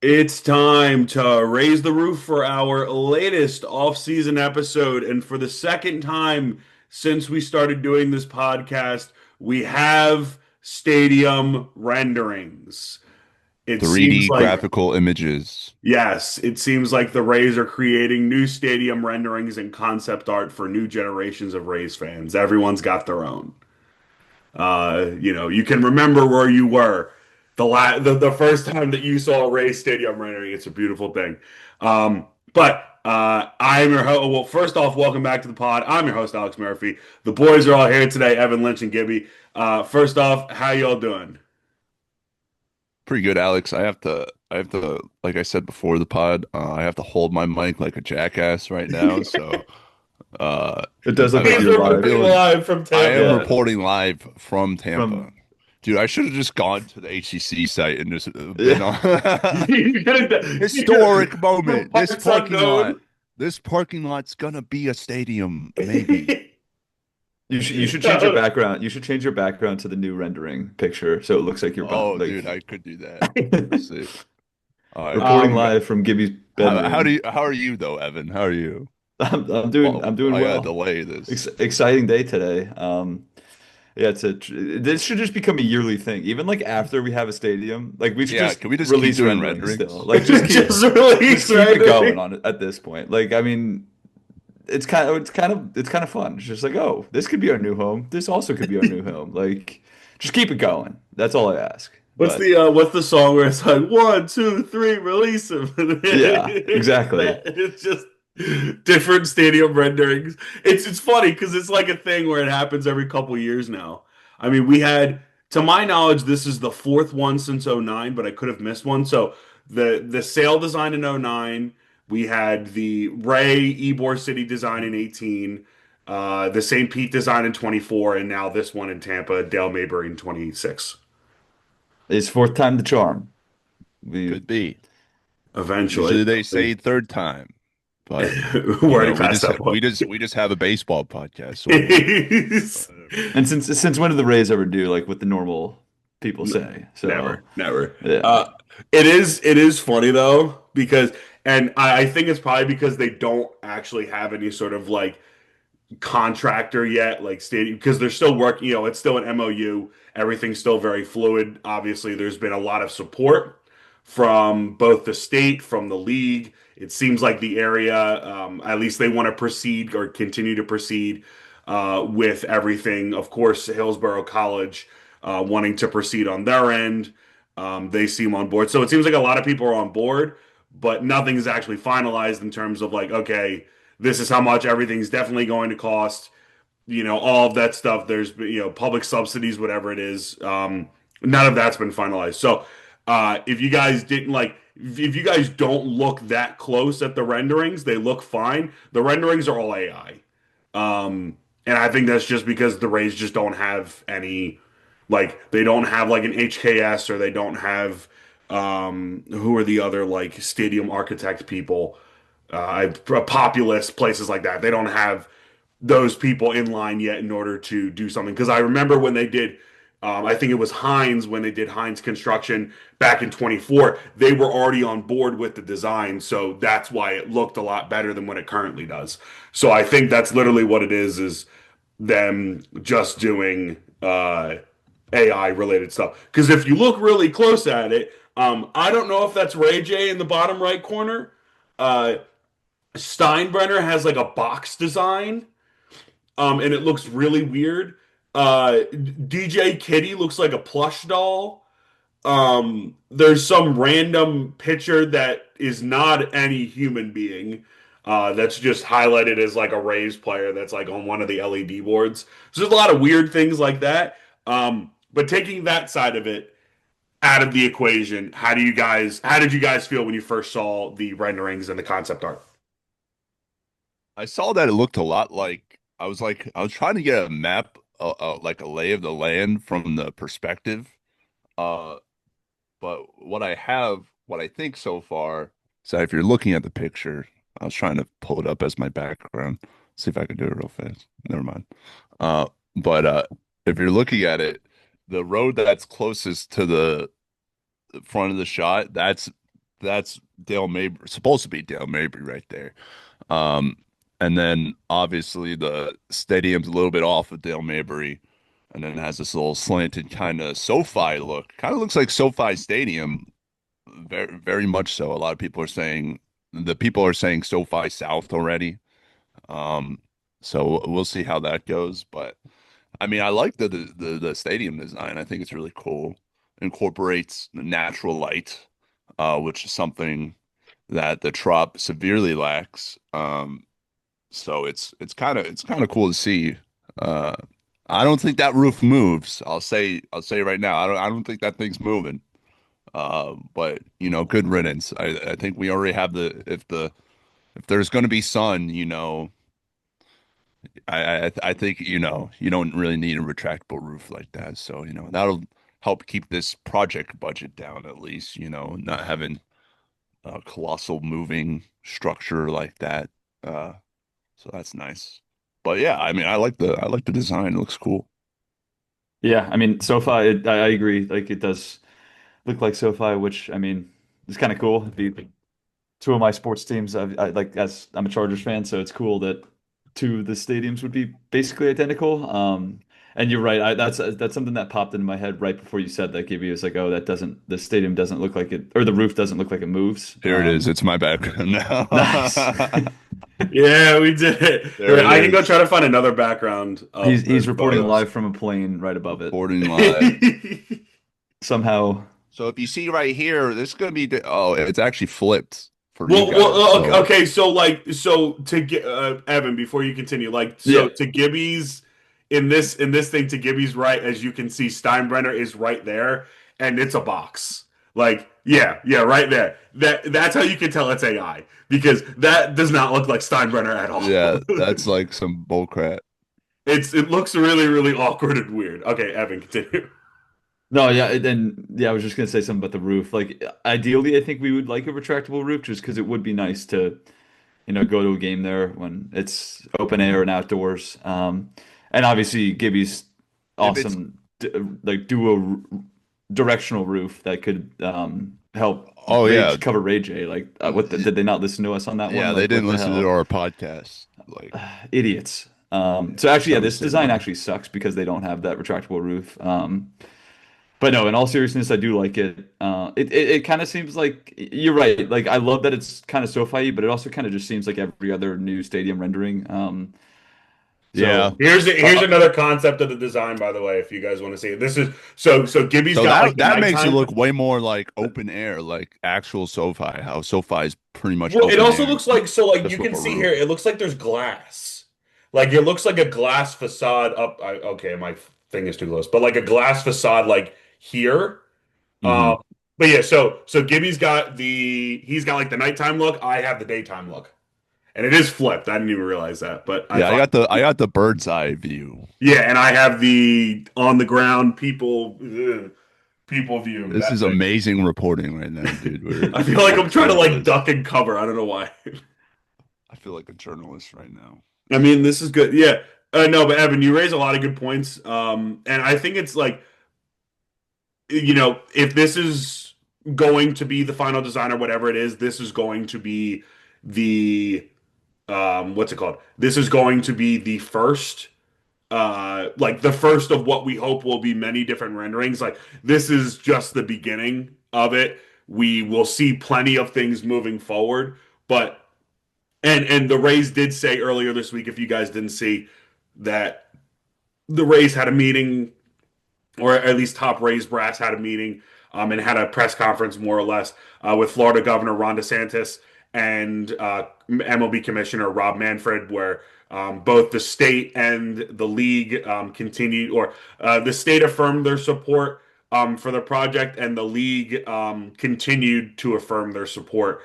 It's time to raise the roof for our latest off-season episode. And for the second time since we started doing this podcast, we have stadium renderings. It seems 3D like, graphical images. yes, it seems like the Rays are creating new stadium renderings and concept art for new generations of Rays fans. Everyone's got their own. You can remember where you were the first time that you saw a Rays Stadium rendering. It's a beautiful thing. But I'm your host. Well, first off, welcome back to the pod. I'm your host, Alex Murphy. The boys are all here today, Evan Lynch and Gibby. First off, how y'all doing? Pretty good, Alex. I have to, like I said before the pod, I have to hold my mic like a jackass right now. So, uh, It does look like I'm He's you're I'm live. reporting feeling, live from I am Tampa. Yeah, reporting live from Tampa. from Dude, I should have just gone to the HCC site and just been yeah. on You historic from moment. parts unknown. This parking lot's gonna be a stadium, maybe. You should change your No. background. You should change your background to the new rendering picture so it looks like you're Oh, dude, like I could do that. Let's see. All right. reporting Um, live from Gibby's bedroom. How are you though, Evan? How are you? I'm doing Well, I'm doing I gotta well. delay this. Exciting day today. Yeah, this should just become a yearly thing. Even like after we have a stadium, like we should Yeah, just can we just keep release doing renderings still. renderings? Like just just release keep it going rendering. on it at this point. Like I mean, it's kind of fun. It's just like, oh, this could be our new home. This also could be our new home. Like, just keep it going. That's all I ask. But What's the song where it's like one, two, three, release him? yeah, exactly. It's just different stadium renderings. It's funny because it's like a thing where it happens every couple years now. I mean, we had, to my knowledge, this is the fourth one since '09, but I could have missed one. So the Sale design in '09, we had the Ray Ybor City design in 18, the St. Pete design in 24, and now this one in Tampa, Dale Mabry in 26. It's fourth time the charm. We Could be. Eventually. Usually they say third time, but We're you already know, past that point. we just have a baseball podcast, so whatever. and since when do the Rays ever do like what the normal people say? So Never, never. yeah, It is funny though, because, and I think it's probably because they don't actually have any sort of like contractor yet, like stadium, because they're still working, it's still an MOU. Everything's still very fluid. Obviously, there's been a lot of support from both the state, from the league. It seems like the area, at least they want to proceed or continue to proceed with everything. Of course, Hillsborough College wanting to proceed on their end. They seem on board. So it seems like a lot of people are on board, but nothing is actually finalized in terms of like, okay, this is how much everything's definitely going to cost. All of that stuff. There's public subsidies, whatever it is. None of that's been finalized. So if you guys didn't like, if you guys don't look that close at the renderings, they look fine. The renderings are all AI. And I think that's just because the Rays just don't have any, like, they don't have like an HKS, or they don't have, who are the other like stadium architect people, populous places like that. They don't have those people in line yet in order to do something. Because I remember when they did, I think it was Heinz, when they did Heinz Construction back in 24, they were already on board with the design. So that's why it looked a lot better than what it currently does. So I think that's literally what it is them just doing AI related stuff. Because if you look really close at it, I don't know if that's Ray J in the bottom right corner. Uh, Steinbrenner has like a box design, and it looks really weird. DJ Kitty looks like a plush doll. There's some random picture that is not any human being. That's just highlighted as like a Rays player that's like on one of the LED boards. So there's a lot of weird things like that. But taking that side of it out of the equation, how did you guys feel when you first saw the renderings and the concept art? I saw that it looked a lot like I was trying to get a map, like a lay of the land from the perspective. Uh, but what I think so far, so if you're looking at the picture, I was trying to pull it up as my background. See if I can do it real fast. Never mind. But if you're looking at it, the road that's closest to the front of the shot, that's Dale Mabry, supposed to be Dale Mabry right there. Um, and then obviously the stadium's a little bit off of Dale Mabry, and then it has this little slanted kind of SoFi look. Kind of looks like SoFi Stadium, very very much so. A lot of people are saying the people are saying SoFi South already. Um, so we'll see how that goes. But I mean, I like the stadium design. I think it's really cool. Incorporates the natural light, which is something that the Trop severely lacks. So it's kind of cool to see. Uh, I don't think that roof moves. I'll say right now, I don't think that thing's moving. But good riddance. I think we already have if there's going to be sun, I think you don't really need a retractable roof like that. So that'll help keep this project budget down at least. Not having a colossal moving structure like that. Uh, so that's nice. But yeah, I mean, I like the design. It looks cool. Yeah, I mean, SoFi, I agree. Like it does look like SoFi, which I mean, is kind of cool. It'd be two of my sports teams. I like as I'm a Chargers fan, so it's cool that two of the stadiums would be basically identical. And you're right. That's something that popped into my head right before you said that. Gibby was like, "Oh, the stadium doesn't look like it, or the roof doesn't look like it moves." Here it is. It's my background now. Nice. Yeah, we did it. There it I can go is. try to find another background of He's the reporting photos. live from a plane right above it. Reporting live. Somehow, So if you see right here, this is gonna be it's actually flipped for you Well, guys. well, So okay. So, like, so to get Evan, before you continue, like, yeah, so to Gibby's in this thing to Gibby's right, as you can see, Steinbrenner is right there, and it's a box. Like, yeah, yeah, right there. That's how you can tell it's AI because that does not look like Steinbrenner at all. yeah, that's like some bull crap. It looks really really awkward and weird. Okay, Evan, continue. no, yeah, and yeah, I was just gonna say something about the roof. Like, ideally, I think we would like a retractable roof, just because it would be nice to, go to a game there when it's open air and outdoors. And obviously, Gibby's If it's awesome, like duo directional roof that could help oh yeah, Rage cover Rage A. Like, did they not listen to us on that one? yeah, they Like, what didn't the listen to hell? our podcast. Like Idiots. So actually, yeah, so this say design no. actually sucks because they don't have that retractable roof. But no, in all seriousness, I do like it. It kind of seems like you're right. Like I love that it's kind of SoFi, but it also kind of just seems like every other new stadium rendering. Yeah. So Here's uh, another concept of the design, by the way, if you guys want to see it. This is so Gibby's So got like that the that makes it nighttime. look way more like open air, like actual SoFi. How SoFi is pretty much Well, it open also air, looks like so like you just with can a see here, roof. it looks like there's glass. Like it looks like a glass facade up. Okay, my thing is too close, but like a glass facade like here. Hmm. But yeah, so Gibby's got he's got like the nighttime look. I have the daytime look, and it is flipped. I didn't even realize that, but I Yeah, I thought got the bird's eye view. yeah, and I have the on the ground people view This that is thing. amazing reporting right now, dude. I feel like We're I'm trying to like journalists. duck and cover. I don't know why. I feel like a journalist right now. I mean, this is good. Yeah. No, but Evan, you raise a lot of good points. And I think it's like, if this is going to be the final design or whatever it is, this is going to be the what's it called? This is going to be the first like the first of what we hope will be many different renderings. Like this is just the beginning of it. We will see plenty of things moving forward, but and the Rays did say earlier this week, if you guys didn't see, that the Rays had a meeting, or at least top Rays brass had a meeting, and had a press conference more or less with Florida Governor Ron DeSantis and MLB Commissioner Rob Manfred, where both the state and the league continued, or the state affirmed their support for the project, and the league continued to affirm their support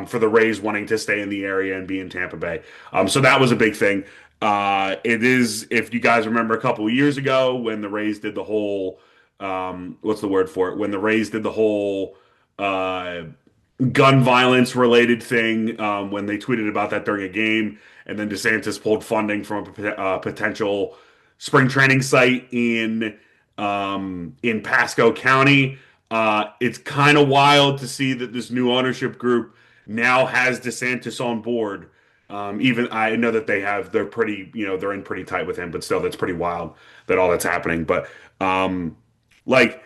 for the Rays wanting to stay in the area and be in Tampa Bay. So that was a big thing. It is, if you guys remember a couple of years ago when the Rays did the whole, what's the word for it? When the Rays did the whole uh, gun violence related thing, when they tweeted about that during a game, and then DeSantis pulled funding from a potential spring training site in Pasco County. It's kind of wild to see that this new ownership group now has DeSantis on board. Even I know that they're pretty, they're in pretty tight with him, but still, that's pretty wild that all that's happening. But like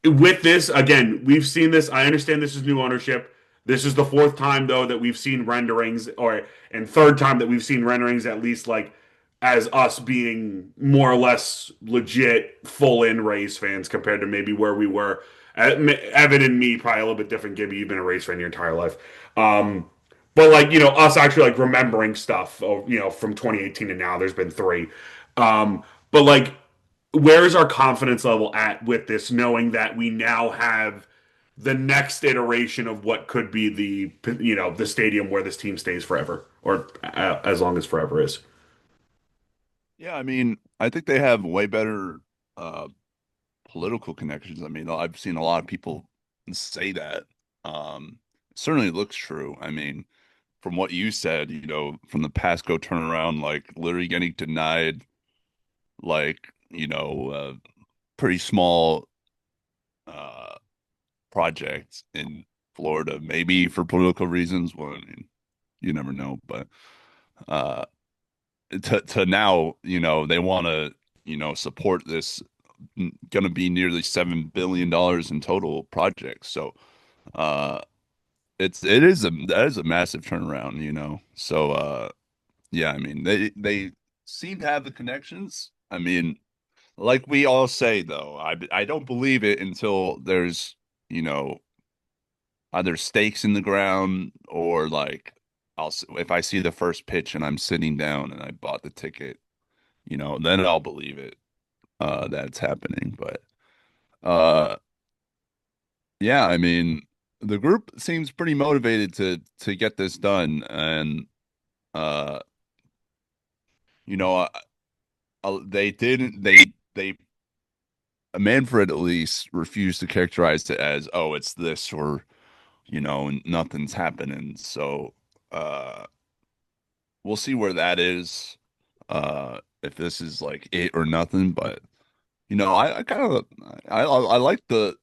with this, again, we've seen this. I understand this is new ownership. This is the fourth time though that we've seen renderings, or and third time that we've seen renderings, at least like as us being more or less legit full in Rays fans compared to maybe where we were. Evan and me probably a little bit different. Gibby, you've been a Rays fan your entire life. But like us actually like remembering stuff, from 2018 to now. There's been three. But like where is our confidence level at with this, knowing that we now have the next iteration of what could be the stadium where this team stays forever, or as long as forever is. Yeah, I mean, I think they have way better uh political connections. I mean, I've seen a lot of people say that. It certainly looks true. I mean, from what you said, from the Pasco turnaround, like literally getting denied, like, pretty small uh project in Florida, maybe for political reasons. Well, I mean, you never know, but uh to now, they want to, support this going to be nearly $7 billion in total projects. So, uh that is a massive turnaround, So, yeah, I mean, they seem to have the connections. I mean, like we all say though, I don't believe it until there's, you know, either stakes in the ground or like if I see the first pitch and I'm sitting down and I bought the ticket, then I'll believe it that it's happening. But uh yeah, I mean, the group seems pretty motivated to get this done, and uh you know, they didn't they Manfred at least refused to characterize it as, oh, it's this, or nothing's happening. So uh we'll see where that is, if this is like it or nothing. But I kind of I like the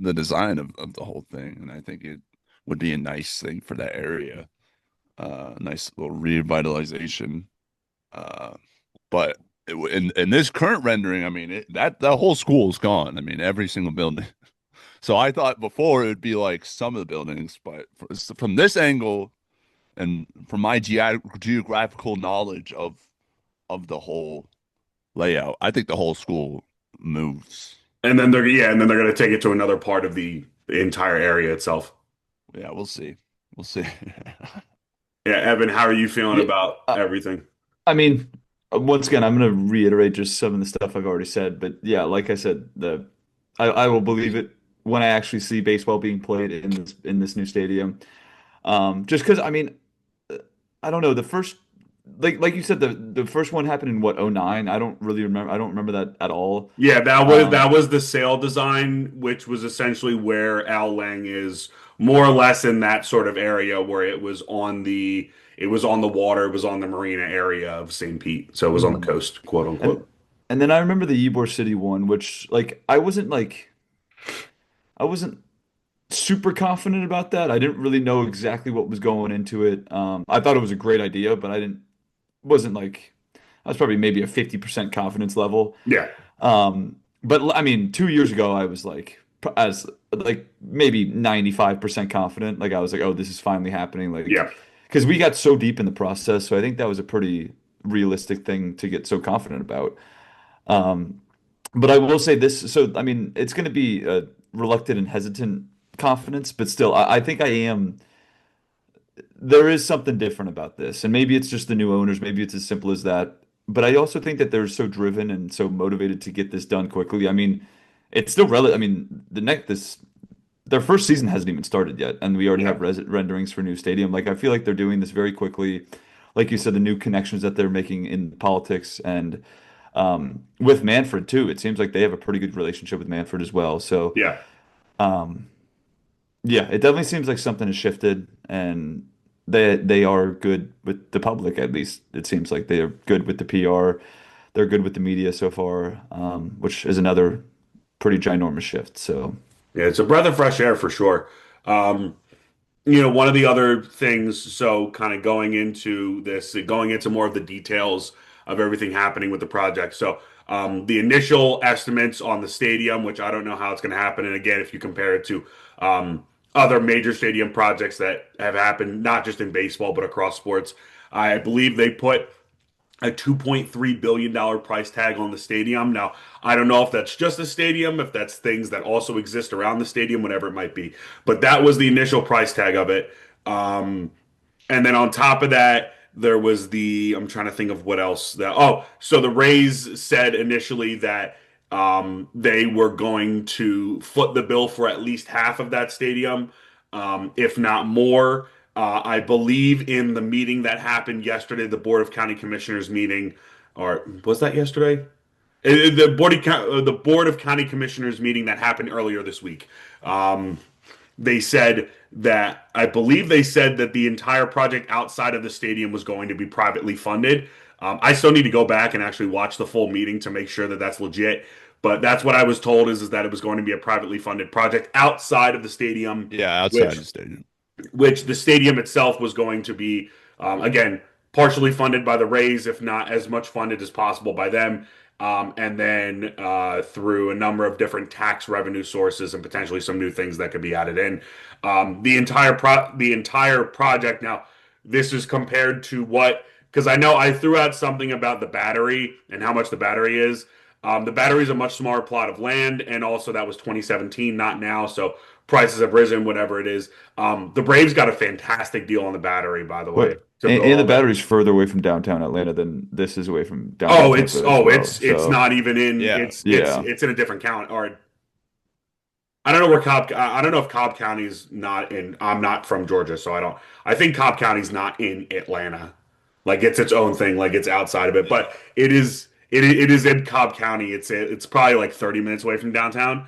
design of the whole thing, and I think it would be a nice thing for that area. Nice little revitalization. Uh, but in this current rendering, I mean, that whole school is gone. I mean, every single building. So I thought before it would be like some of the buildings, but from this angle and from my geographical knowledge of the whole layout, I think the whole school moves. And then they're going to take it to another part of the entire area itself. Yeah, we'll see. We'll see. Yeah, Evan, how are you feeling Yeah, about everything? I mean, once again, I'm going to reiterate just some of the stuff I've already said, but yeah, like I said, I will believe it when I actually see baseball being played in this new stadium. Just because I mean, I don't know the first like you said the first one happened in what '09. I don't remember that at all. Yeah, that Um, was the sail design, which was essentially where Al Lang is, more or less in that sort of area where it was on the water, it was on the marina area of St. Pete. So it was on the mhm. coast, quote And unquote. and then I remember the Ybor City one, which I wasn't super confident about that. I didn't really know exactly what was going into it. I thought it was a great idea, but I didn't wasn't like I was probably maybe a 50% confidence level. Yeah, But I mean, 2 years ago, I was like, as like maybe 95% confident. Like I was like, oh, this is finally happening. Like, yeah. because we got so deep in the process, so I think that was a pretty realistic thing to get so confident about. Um, but I will say this, so I mean, it's going to be a reluctant and hesitant confidence, but still, I think I am. There is something different about this, and maybe it's just the new owners. Maybe it's as simple as that. But I also think that they're so driven and so motivated to get this done quickly. I mean, it's still relative. I mean, this their first season hasn't even started yet, and we already Yeah. have renderings for new stadium. Like I feel like they're doing this very quickly. Like you said, the new connections that they're making in politics and with Manfred too. It seems like they have a pretty good relationship with Manfred as well. So Yeah. um, yeah, it definitely seems like something has shifted, and they are good with the public. At least it seems like they're good with the PR. They're good with the media so far, which is another pretty ginormous shift. So Yeah, it's a breath of fresh air for sure. Um, one of the other things, so kind of going into this, going into more of the details of everything happening with the project. So, the initial estimates on the stadium, which I don't know how it's going to happen. And again, if you compare it to other major stadium projects that have happened, not just in baseball, but across sports, I believe they put a $2.3 billion price tag on the stadium. Now, I don't know if that's just the stadium, if that's things that also exist around the stadium, whatever it might be. But that was the initial price tag of it. Um, and then on top of that, there was I'm trying to think of what else so the Rays said initially that they were going to foot the bill for at least half of that stadium, if not more. I believe in the meeting that happened yesterday, the Board of County Commissioners meeting, or was that yesterday? The Board of County Commissioners meeting that happened earlier this week. They said that I believe they said that the entire project outside of the stadium was going to be privately funded. I still need to go back and actually watch the full meeting to make sure that that's legit. But that's what I was told is that it was going to be a privately funded project outside of the stadium, Yeah, outside which the stadium. the stadium itself was going to be, again, partially funded by the Rays, if not as much funded as possible by them. And then through a number of different tax revenue sources and potentially some new things that could be added in. The entire project. Now, this is compared to what, because I know I threw out something about the battery and how much the battery is. The battery is a much smaller plot of land, and also that was 2017, not now. So prices have risen, whatever it is. The Braves got a fantastic deal on the battery, by the way, but to build and the all that. battery's further away from downtown Atlanta than this is away from downtown Tampa as well. It's So not even in Yeah. yeah. it's in a different count, or I don't know where I don't know if Cobb County's not in. I'm not from Georgia, so I don't. I think Cobb County's not in Atlanta. Like it's its own thing. Like it's outside of it, but it is. It is in Cobb County. It's probably like 30 minutes away from downtown.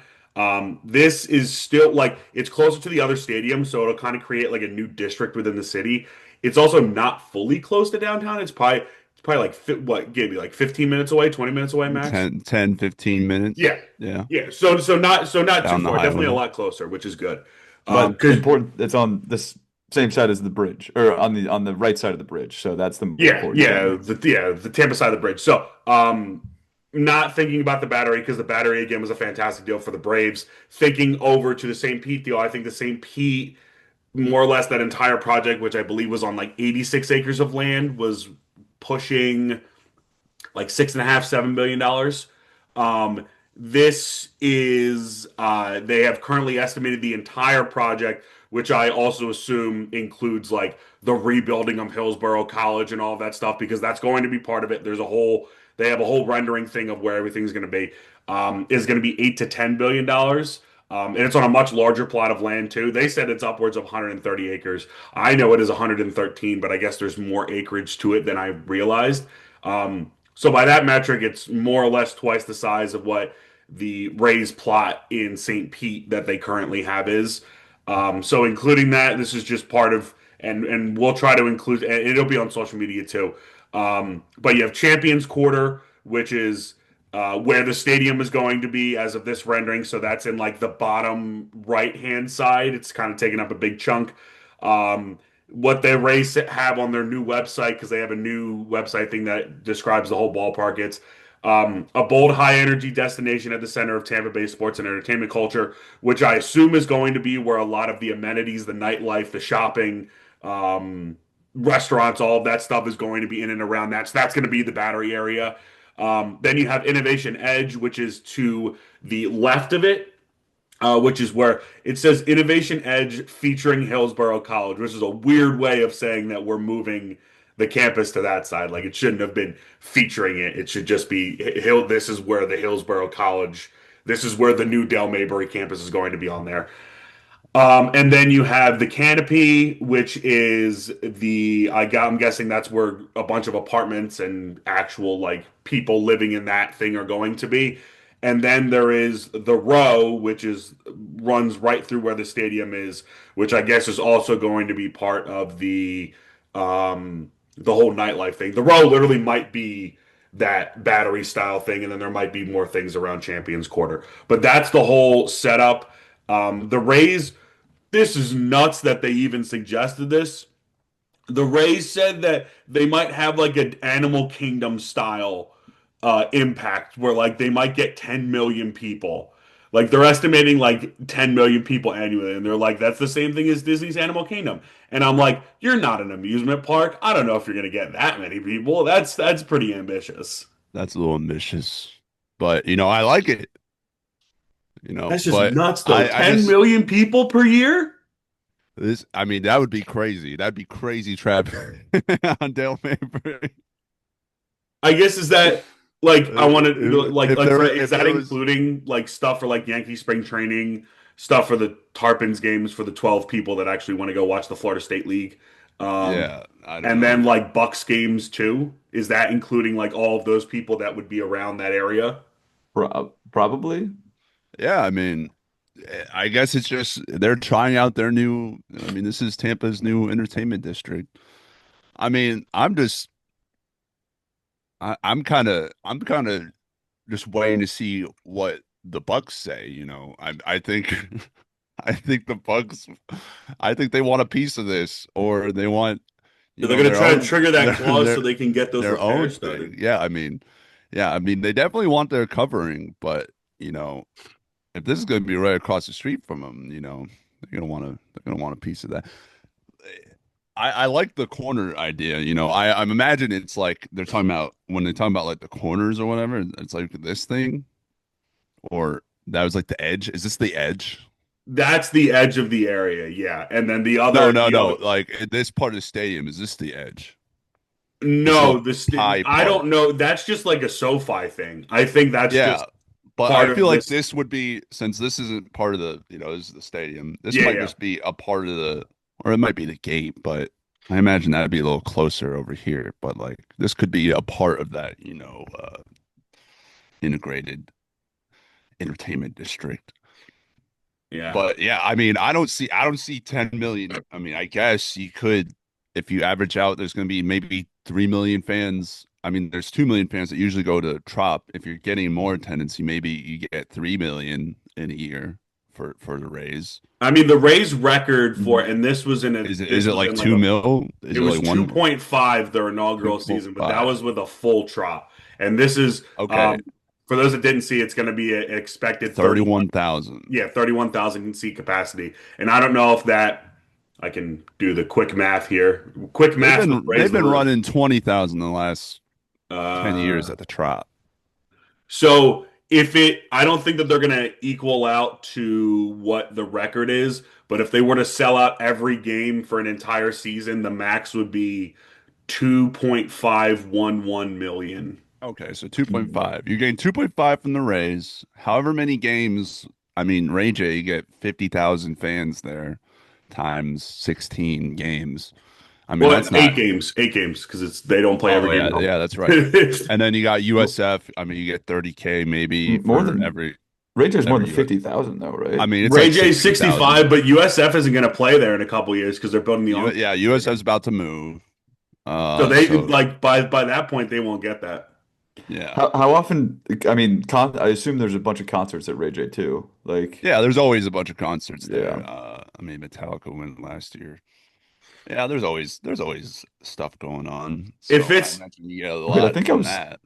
This is still like it's closer to the other stadium, so it'll kind of create like a new district within the city. It's also not fully close to downtown. It's probably like what, maybe like 15 minutes away, 20 minutes away max. 10, 10, 15 minutes. Yeah, Yeah. yeah. So not too Down the far. Definitely a highway. lot closer, which is good. But Because important, it's on this same side as the bridge, or on the right side of the bridge. So that's the yeah, important thing. the Tampa side of the bridge. So not thinking about the battery because the battery again was a fantastic deal for the Braves. Thinking over to the St. Pete deal, I think the St. Pete more or less that entire project, which I believe was on like 86 acres of land, was pushing like $6.5, $7 billion. This is they have currently estimated the entire project, which I also assume includes like the rebuilding of Hillsborough College and all of that stuff, because that's going to be part of it. They have a whole rendering thing of where everything's going to be. Is going to be $8 to $10 billion. And it's on a much larger plot of land too. They said it's upwards of 130 acres. I know it is 113, but I guess there's more acreage to it than I realized. So by that metric, it's more or less twice the size of what the Rays plot in St. Pete that they currently have is. So including that, this is just part of, and we'll try to include, and it'll be on social media too. But you have Champions Quarter, which is where the stadium is going to be as of this rendering. So that's in like the bottom right hand side. It's kind of taking up a big chunk. What they race have on their new website, because they have a new website thing that describes the whole ballpark. It's a bold, high energy destination at the center of Tampa Bay sports and entertainment culture, which I assume is going to be where a lot of the amenities, the nightlife, the shopping, restaurants, all of that stuff is going to be in and around that. So that's going to be the Battery area. Then you have Innovation Edge, which is to the left of it, which is where it says Innovation Edge featuring Hillsborough College, which is a weird way of saying that we're moving the campus to that side. Like it shouldn't have been featuring it. It should just be Hill. This is where the Hillsborough College. This is where the new Dale Mabry campus is going to be on there. And then you have the canopy, which is I'm guessing that's where a bunch of apartments and actual like people living in that thing are going to be. And then there is the row, which is runs right through where the stadium is, which I guess is also going to be part of the whole nightlife thing. The row literally might be that battery style thing, and then there might be more things around Champions Quarter. But that's the whole setup. The Rays, this is nuts that they even suggested this. The Rays said that they might have like an Animal Kingdom style impact where like they might get 10 million people. Like they're estimating like 10 million people annually, and they're like, that's the same thing as Disney's Animal Kingdom. And I'm like, you're not an amusement park. I don't know if you're gonna get that many people. That's pretty ambitious. That's a little ambitious, but I like it. That's just But nuts though. I 10 just million people per year? I mean, that would be crazy. That'd be crazy traffic on Dale Mabry. I guess is that like I want to If like for there is if that there was including like stuff for like Yankee spring training, stuff for the Tarpons games for the 12 people that actually want to go watch the Florida State League. Um yeah, I don't and know. then like Bucks games too. Is that including like all of those people that would be around that area? Probably. Yeah, I mean, I guess it's just they're trying out their new. I mean, this is Tampa's new entertainment district. I mean, I'm kind of just waiting to see what the Bucks say. I think I think the Bucks, I think they want a piece of this, or they want So they're going to try to trigger that their clause so they can get those their own repairs thing. started. Yeah, I mean, they definitely want their covering, but you know, if this is going to be right across the street from them, they're gonna want a piece of that. I like the corner idea. I'm imagine it's like they're talking about when they're talking about like the corners or whatever. It's like this thing, or that was like the edge. Is this the edge? That's the edge of the area, yeah. And then No, no, the no. other Like this part of the stadium, is this the edge? This no, little the pie I part. don't know. That's just like a SoFi thing. I think that's Yeah, just but I part feel of like this. this would be since this isn't part of this is the stadium. This Yeah, might yeah. just be a part of or it might be the gate, but I imagine that'd be a little closer over here. But like this could be a part of that, integrated entertainment district. Yeah. But yeah, I mean, I don't see 10 million. I mean, I guess you could, if you average out, there's going to be maybe 3 million fans. I mean, there's 2 million fans that usually go to Trop. If you're getting more attendance, maybe you get 3 million in a year for the Rays. I mean, the Rays record for, Mhm. and Is this it was like in like 2 a, mil? Is it it was like one 2.5 their inaugural season, but that 2.5? was with a full Trop. And this is, Okay, for those that didn't see, it's going to be an expected 31,000. yeah, 31,000 seat capacity. And I don't know if that, I can do the quick math here. Quick They've math for the been Rays they've been were, running 20,000 in the last 10 years uh, at the Trop. So if it, I don't think that they're going to equal out to what the record is, but if they were to sell out every game for an entire season, the max would be 2.511 million. Okay, so Mhm. 2.5. You gain 2.5 from the Rays. However many games, I mean, Ray J, you get 50,000 fans there times 16 games. I mean, Well, that's it's not. eight games because it's they don't play Oh every game yeah, at all. yeah, that's right. And then you got USF. I mean, you get 30K maybe More for than Rangers more than every U. 50,000 though, I right? mean, it's Ray like J's 65, 60,000. but USF isn't going to play there in a couple years because they're building the Yeah, encore USF's stadium. about to move. So they So like by that point they won't get that. yeah. How often? I mean, I assume there's a bunch of concerts at Ray J too. Like, Yeah, there's always a bunch of concerts there. yeah, I mean, Metallica went last year. Yeah, there's always stuff going on. If So I it's imagine you get a wait, I lot think I from was that.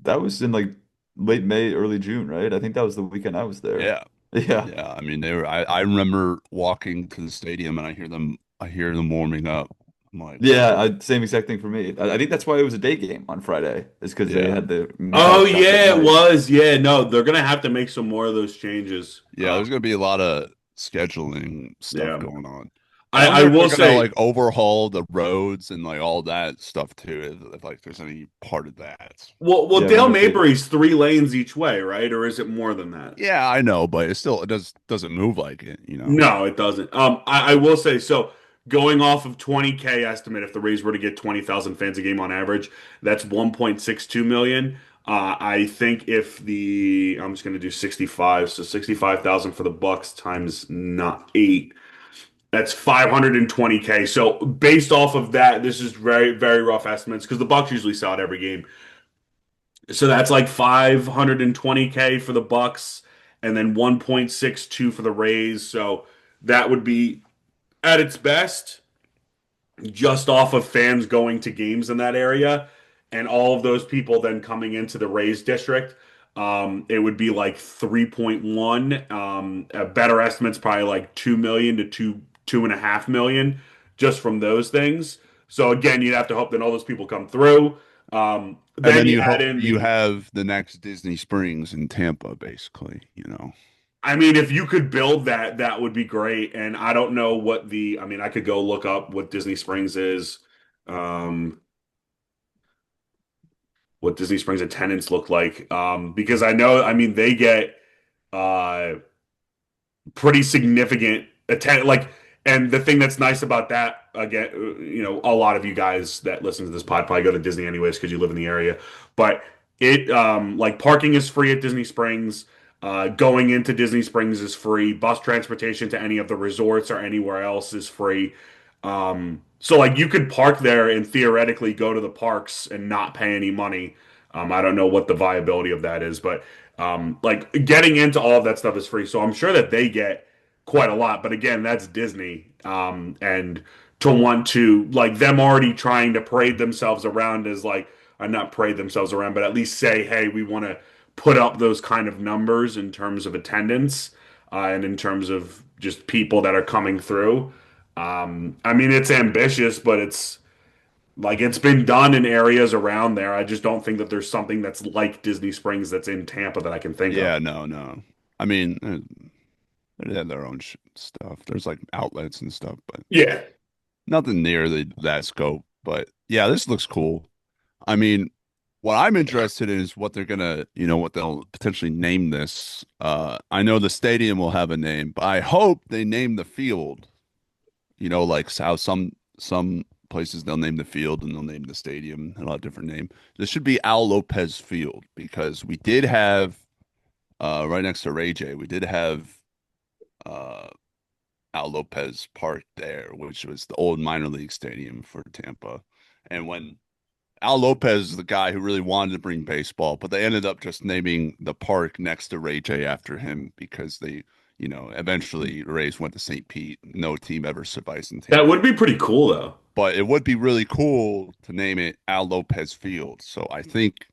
that was in like late May, early June, right? I think that was the weekend I was there. Yeah. Yeah, Yeah. I mean, I remember walking to the stadium and I hear them warming up. I'm like, yeah, same exact thing for me. I think that's why it was a day game on Friday, is because they yeah. had the Oh Metallica concert at yeah, it night. was. Yeah, no, they're gonna have to make some more of those changes. Yeah, there's gonna be a lot of scheduling stuff Yeah, going on. I I wonder if they're will gonna like say, overhaul the roads and like all that stuff too, if like there's any part of that. well, Yeah, I Dale wonder if they. Mabry's 3 lanes each way, right? Or is it more than that? Yeah, I know, but it doesn't move like it. No, it doesn't. I will say so. Going off of 20K estimate, if the Rays were to get 20,000 fans a game on average, that's 1.62 million. I think if the I'm just going to do 65, so 65,000 for the Bucks times not eight. That's 520K. So based off of that, this is very, very rough estimates because the Bucks usually sell out every game. So that's like 520K for the Bucks and then 1.62 for the Rays. So that would be at its best just off of fans going to games in that area and all of those people then coming into the Rays district. It would be like 3.1. A better estimate's probably like 2 million to 2.5 million just from those things. So again, you'd have to hope that all those people come through. And Then then you you add hope in you the have the next Disney Springs in Tampa, basically, you know. I mean, if you could build that, that would be great. And I don't know what the, I mean, I could go look up what Disney Springs is, um, what Disney Springs attendance look like. Because I know, I mean, they get uh pretty significant attend like and the thing that's nice about that again a lot of you guys that listen to this pod probably go to Disney anyways because you live in the area but it like parking is free at Disney Springs. Going into Disney Springs is free. Bus transportation to any of the resorts or anywhere else is free. So like you could park there and theoretically go to the parks and not pay any money. I don't know what the viability of that is, but like getting into all of that stuff is free. So I'm sure that they get quite a lot. But again, that's Disney. And to want to like them already trying to parade themselves around as like not parade themselves around, but at least say, hey, we want to put up those kind of numbers in terms of attendance and in terms of just people that are coming through. I mean, it's ambitious, but it's like it's been done in areas around there. I just don't think that there's something that's like Disney Springs that's in Tampa that I can think of. Yeah, no, no. I mean, they have their own sh stuff. There's like outlets and stuff, but Yeah. nothing near that scope. But yeah, this looks cool. I mean, what I'm interested in is what they're gonna, what they'll potentially name this. I know the stadium will have a name, but I hope they name the field. Like how some places they'll name the field and they'll name the stadium a lot different name. This should be Al Lopez Field because we did have right next to Ray J, we did have uh Al Lopez Park there, which was the old minor league stadium for Tampa. And when Al Lopez is the guy who really wanted to bring baseball, but they ended up just naming the park next to Ray J after him because eventually Rays went to St. Pete. No team ever survives in That would Tampa. be pretty cool though. But it would be really cool to name it Al Lopez Field. So I think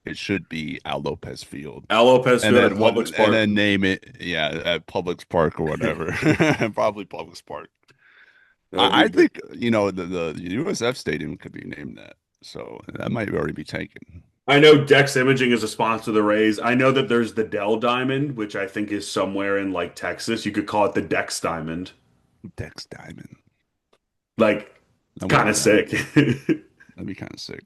it should be Al Lopez Field. Al Lopez And Field at then Publix what and Park. then name it, yeah, at Publix Park or whatever. Probably Publix Park. That would I be think, the USF Stadium could be named that. So that might already be taken. I know Dex Imaging is a sponsor of the Rays. I know that there's the Dell Diamond, which I think is somewhere in like Texas. You could call it the Dex Diamond. Dex Diamond. Like, it's That would kind be of kind of sick. that'd be kind of sick.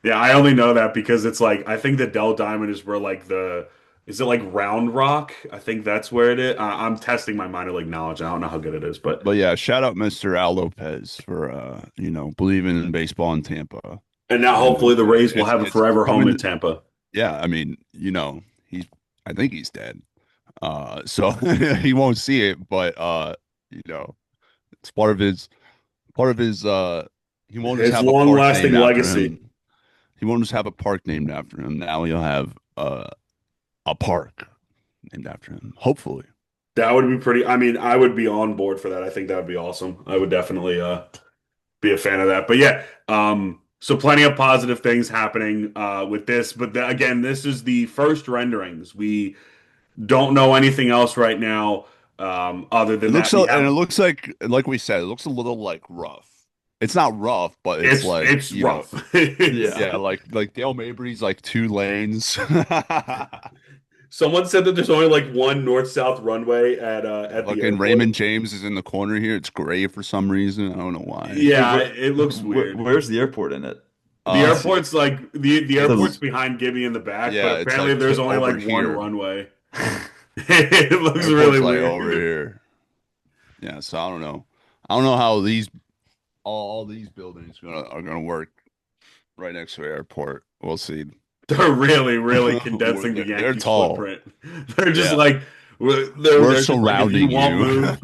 Yeah, I only know that because it's like I think the Dell Diamond is where like the is it like Round Rock? I think that's where it is. I'm testing my minor league knowledge. I don't know how good it is, but But yeah, shout out Mr. Al Lopez for believing in baseball in Tampa. and now And hopefully the Rays will have a it's forever home coming in to, Tampa. yeah, I mean, he's I think he's dead. So he won't see it, but you know, it's part of his he won't just His have a park long-lasting named after legacy. him. He won't just have a park named after him. Now he'll have a park named after him. Hopefully. That would be pretty. I mean, I would be on board for that. I think that would be awesome. I would definitely be a fan of that. But yeah, so plenty of positive things happening with this. But again, this is the first renderings. We don't know anything else right now. Other It than looks that, we so, and have it looks like we said, it looks a little like rough. It's not rough, but it's like, it's rough. It's, Yeah. yeah, like Dale Mabry's like 2 lanes. someone said that there's only like one north-south runway at the Fucking airport. Raymond James is in the corner here. It's gray for some reason. I don't know why. Wait, Yeah, it looks weird. where's the airport in it? The I see. airport's like the So, airport's It's behind Gibby in the back, but yeah, it's apparently like there's only over like one here. runway. It looks really Airport's like over weird. here. Yeah, so I don't know. I don't know how all these buildings are gonna work right next to the airport. We'll see. They're really, really condensing the They're Yankees tall. footprint. They're just Yeah, like we're they're just like if you surrounding won't you. move,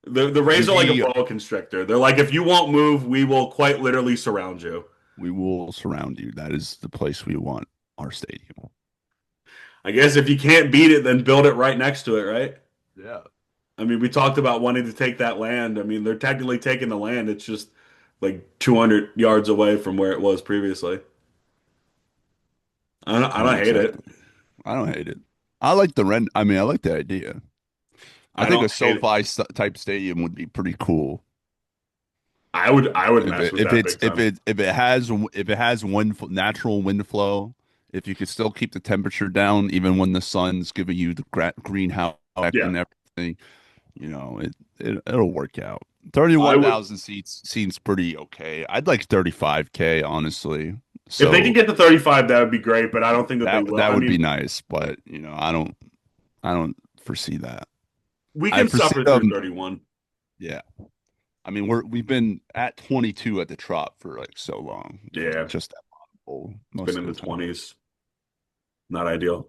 the Rays It'd are like a be boa constrictor. They're like if you won't move, we will quite literally surround you. We will surround you. That is the place we want our stadium. I guess if you can't beat it, then build it right next to it, right? Yeah. I mean, we talked about wanting to take that land. I mean, they're technically taking the land. It's just like 200 yards away from where it was previously. I Yeah, don't hate it. exactly. I don't hate it. I like the rent. I mean, I like the idea. I I think don't a hate it. SoFi type stadium would be pretty cool. I would mess with If that it's big time. if it has natural wind flow, if you could still keep the temperature down even when the sun's giving you the greenhouse effect Yeah, and everything, it'll work out. I would. 31,000 seats seems pretty okay. I'd like 35K honestly. If they could So get to 35, that would be great, but I don't think that they will. that I would be mean, nice, but I don't foresee that. we I can foresee suffer through them. 31. Yeah. I mean, we've been at 22 at the Trop for like so long. Yeah, Just that bowl it's been most in of the the time. 20s. Not ideal.